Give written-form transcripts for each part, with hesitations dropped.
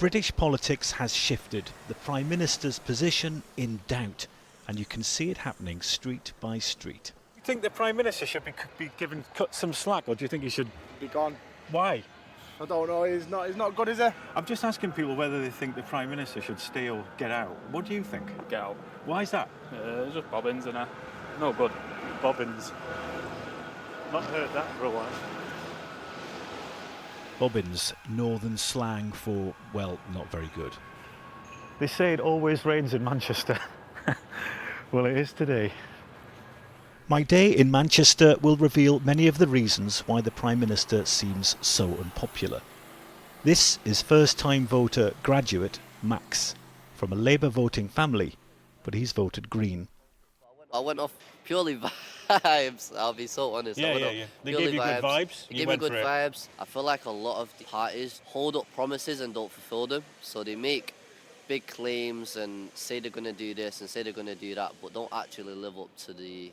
British politics has shifted, the Prime Minister's position in doubt, and you can see it happening street by street. Do you think the Prime Minister should be given cut some slack, or do you think he should be gone? Why? I don't know, he's not good, is he? I'm just asking people whether they think the Prime Minister should stay or get out. What do you think? Get out. Why is that? It's just bobbins, and no good. Bobbins. Not heard that for a while. Bobbins, northern slang for, well, not very good. They say it always rains in Manchester. Well, it is today. My day in Manchester will reveal many of the reasons why the Prime Minister seems so unpopular. This is first-time voter graduate Max, from a Labour voting family, but he's voted Green. I went off purely vibes, I'll be so honest. Yeah. They gave you good vibes? They gave me good vibes. I feel like a lot of the parties hold up promises and don't fulfil them. So they make big claims and say they're going to do this and say they're going to do that, but don't actually live up to the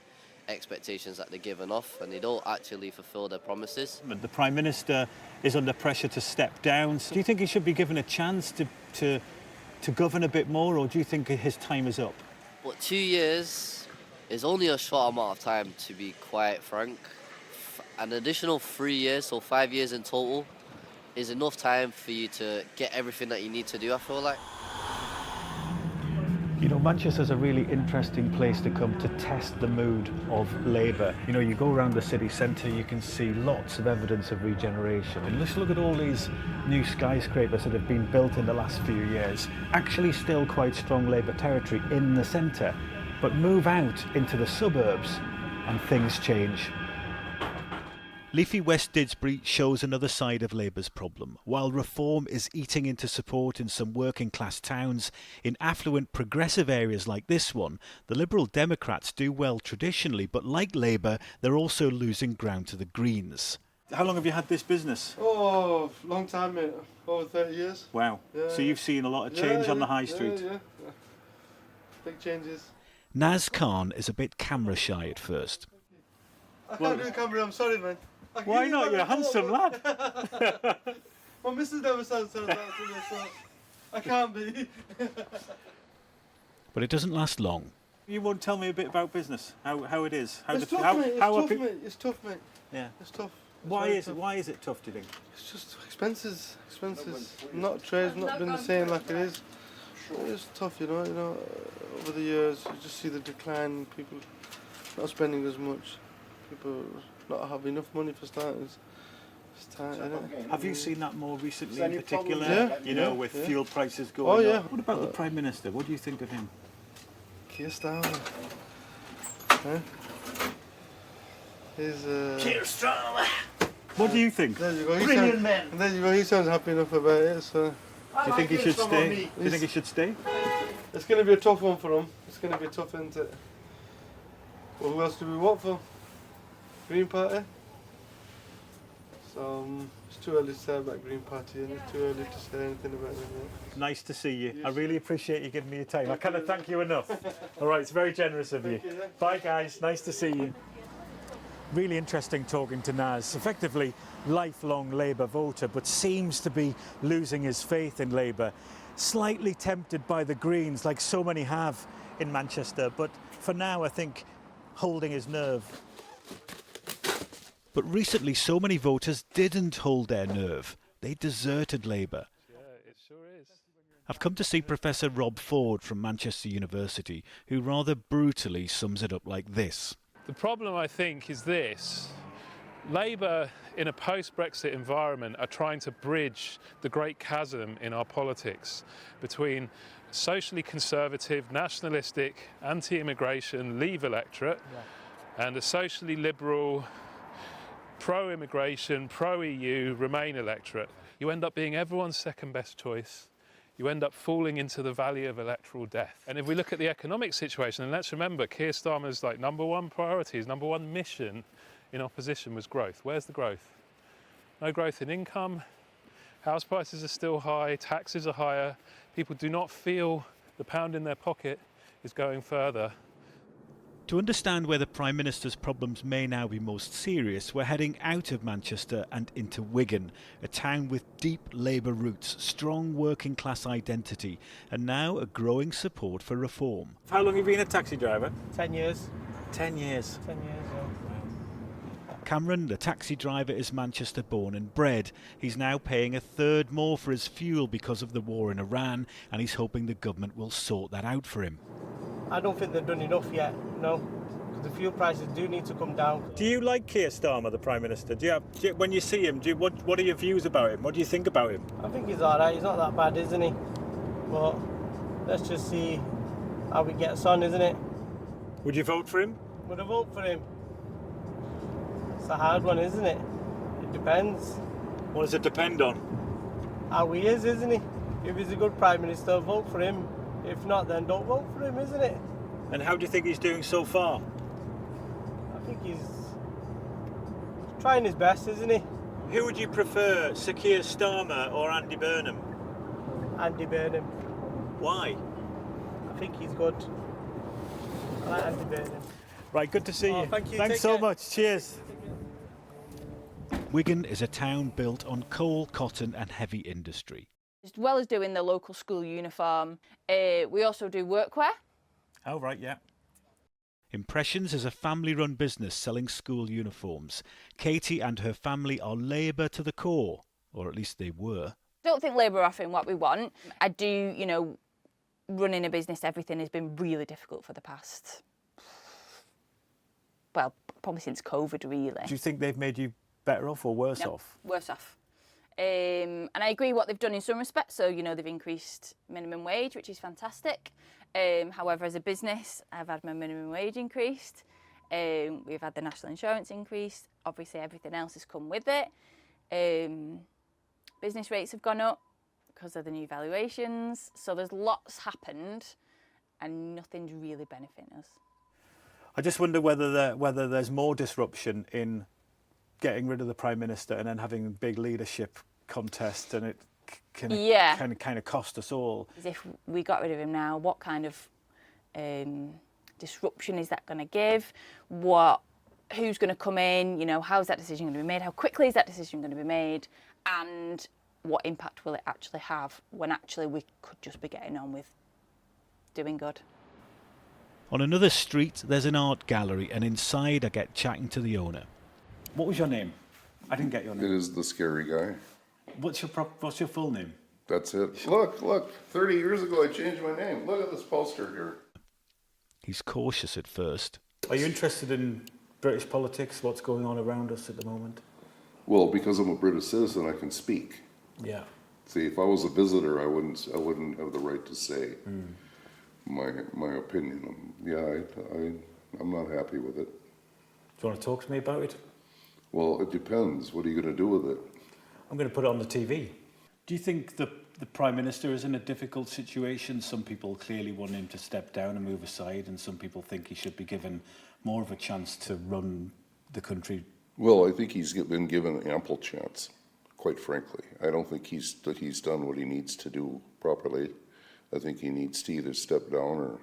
expectations that they're giving off, and they don't actually fulfil their promises. The Prime Minister is under pressure to step down. Do you think he should be given a chance to govern a bit more, or do you think his time is up? But 2 years is only a short amount of time, to be quite frank. An additional 3 years, so 5 years in total, is enough time for you to get everything that you need to do, I feel like. You know, Manchester's a really interesting place to come to test the mood of Labour. You know, you go around the city centre, you can see lots of evidence of regeneration. And just look at all these new skyscrapers that have been built in the last few years. Actually still quite strong Labour territory in the centre. But move out into the suburbs and things change. Leafy West Didsbury shows another side of Labour's problem. While reform is eating into support in some working class towns, in affluent progressive areas like this one, the Liberal Democrats do well traditionally, but like Labour, they're also losing ground to the Greens. How long have you had this business? Oh, long time, mate. Over 30 years. Wow. Yeah, so you've seen a lot of change on the high street? Yeah. Big changes. Naz Khan is a bit camera shy at first. I can't do the camera, I'm sorry, man. Why not? You're a handsome lad. My missus never says that to me, so I can't be. But it doesn't last long. You won't tell me a bit about business, how it is? It's tough, mate. It's tough, mate. Yeah. It's tough. Why is it tough, do you think? It's just expenses. Not trade's not been the same like it is. It's tough, you know, over the years you just see the decline, people not spending as much, people not have enough money for starters. It's tight, isn't it? Have you seen that more recently in particular? Yeah. With fuel prices going up. What about the Prime Minister? What do you think of him? Keir Starmer. He's Keir Starmer! What do you think? There you go. Brilliant man! There you go, he sounds happy enough about it, so... Do you think he should stay? Do you think he should stay? It's going to be a tough one for him. It's going to be tough, isn't it? Well, who else do we vote for? Green Party? So it's too early to say about Green Party, and it's too early to say anything about them yet. Nice to see you. I really appreciate you giving me your time. I cannot thank you enough. All right, it's very generous of you. Bye, guys. Nice to see you. Really interesting talking to Naz. Effectively, lifelong Labour voter, but seems to be losing his faith in Labour. Slightly tempted by the Greens, like so many have in Manchester, but for now, I think holding his nerve. But recently, so many voters didn't hold their nerve. They deserted Labour. Yeah, it sure is. I've come to see Professor Rob Ford from Manchester University, who rather brutally sums it up like this. The problem, I think, is this. Labour, in a post-Brexit environment, are trying to bridge the great chasm in our politics between socially conservative, nationalistic, anti-immigration Leave electorate and a socially liberal, pro-immigration, pro-EU Remain electorate. You end up being everyone's second best choice. You end up falling into the valley of electoral death. And if we look at the economic situation, and let's remember, Keir Starmer's number one priority, his number one mission in opposition was growth. Where's the growth? No growth in income, house prices are still high, taxes are higher, people do not feel the pound in their pocket is going further. To understand where the Prime Minister's problems may now be most serious, we're heading out of Manchester and into Wigan, a town with deep Labour roots, strong working class identity, and now a growing support for reform. How long have you been a taxi driver? 10 years. 10 years. 10 years, yeah. Cameron, the taxi driver, is Manchester born and bred. He's now paying a third more for his fuel because of the war in Iran, and he's hoping the government will sort that out for him. I don't think they've done enough yet, no. Because the fuel prices do need to come down. Do you like Keir Starmer, the Prime Minister? When you see him, what are your views about him? What do you think about him? I think he's alright, he's not that bad, isn't he? But let's just see how he gets on, isn't it? Would you vote for him? Would I vote for him? It's a hard one, isn't it? It depends. What does it depend on? How he is, isn't he? If he's a good Prime Minister, vote for him. If not, then don't vote for him, isn't it? And how do you think he's doing so far? I think he's trying his best, isn't he? Who would you prefer, Sir Keir Starmer or Andy Burnham? Andy Burnham. Why? I think he's good. I like Andy Burnham. Right, good to see you. Thank you. Thanks Take so care. much. Cheers. Wigan is a town built on coal, cotton and heavy industry. As well as doing the local school uniform, we also do workwear. Oh, right, yeah. Impressions is a family-run business selling school uniforms. Katie and her family are Labour to the core, or at least they were. I don't think Labour are offering what we want. I do, running a business, everything has been really difficult for the past, well, probably since COVID, really. Do you think they've made you better off or worse off? Worse off. And I agree what they've done in some respects. So, they've increased minimum wage, which is fantastic. However, as a business, I've had my minimum wage increased. We've had the national insurance increased. Obviously, everything else has come with it. Business rates have gone up because of the new valuations. So there's lots happened and nothing's really benefiting us. I just wonder whether there's more disruption in getting rid of the Prime Minister and then having a big leadership contest, and it can kind of cost us all. As if we got rid of him now, what kind of disruption is that going to give? Who's going to come in? How's that decision going to be made? How quickly is that decision going to be made? And what impact will it actually have when actually we could just be getting on with doing good? On another street, there's an art gallery, and inside I get chatting to the owner. What was your name? I didn't get your It name. is the scary guy. What's your full name? That's it. Look, 30 years ago I changed my name. Look at this poster here. He's cautious at first. Are you interested in British politics, what's going on around us at the moment? Well, because I'm a British citizen, I can speak. Yeah. See, if I was a visitor, I wouldn't have the right to say my opinion. I'm not happy with it. Do you want to talk to me about it? Well, it depends. What are you going to do with it? I'm going to put it on the TV. Do you think the Prime Minister is in a difficult situation? Some people clearly want him to step down and move aside, and some people think he should be given more of a chance to run the country. Well, I think he's been given ample chance, quite frankly. I don't think he's done what he needs to do properly. I think he needs to either step down or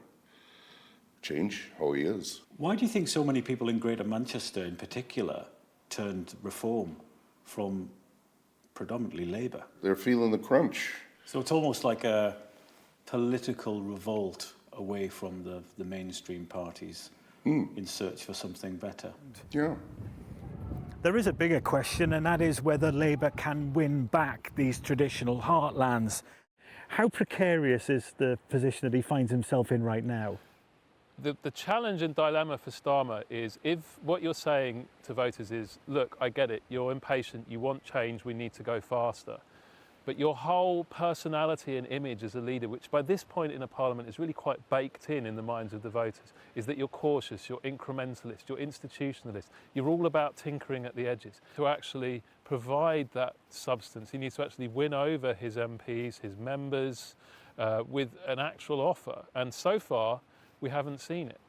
change how he is. Why do you think so many people in Greater Manchester in particular turned Reform from predominantly Labour? They're feeling the crunch. So it's almost like a political revolt away from the mainstream parties in search for something better. Yeah. There is a bigger question, and that is whether Labour can win back these traditional heartlands. How precarious is the position that he finds himself in right now? The challenge and dilemma for Starmer is if what you're saying to voters is, look, I get it, you're impatient, you want change, we need to go faster. But your whole personality and image as a leader, which by this point in a parliament is really quite baked in the minds of the voters, is that you're cautious, you're incrementalist, you're institutionalist. You're all about tinkering at the edges. To actually provide that substance, he needs to actually win over his MPs, his members, with an actual offer. And so far, we haven't seen it.